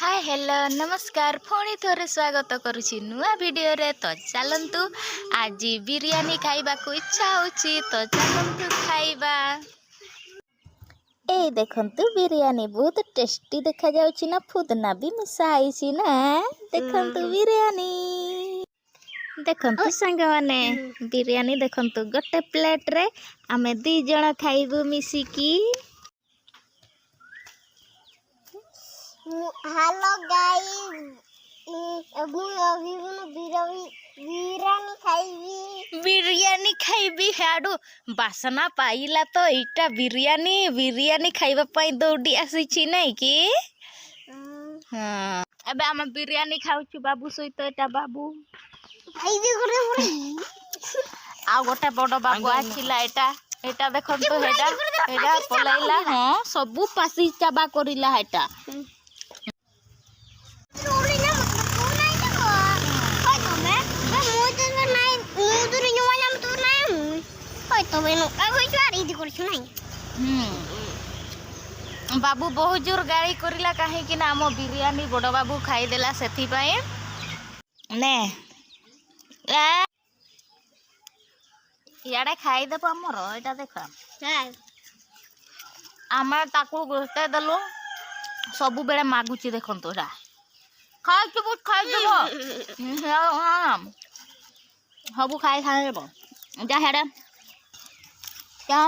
Hi hello नमस्कार पुणी थोड़े स्वागत करुछि नुआ वीडियो रे। तो चलंतु आज बिरयानी खाइबा को इच्छा होछि तो चलंतु खाइबा। ए देखंतु बिरयानी बहुत टेस्टी देखा जाउछि ना, फुदना भी मिसा आइछि ना। देखंतु बिरयानी देखंतु संग माने बिरयानी देखंतु गोटे प्लेट रे आमे 2 जण खाइबु मिसिकी। हेलो गाइस, बिरयानी खाइबी हाडू बासना पाइला तो इटा बिरयानी खाइबा पई दौड़ी आसी नहीं कि। हाँ एबे हम बिरयानी खाउछु बाबू सहित। एटा बाबू आ गोटे बड़ बाबू आछिला। एटा देखंतु एटा पलाइला। हाँ सबु पासी चाबा करिला। एटा बाबू बहुत जोर गाड़ी करिला कहीं ना आम बिरयानी बड़ बाबू खाईदेला से ने इे खाईदेव आमर। यहाँ देख आम ताकू गोटे देलु सबु बेले मागुची। देखो खाई सबू खाई खाई जा।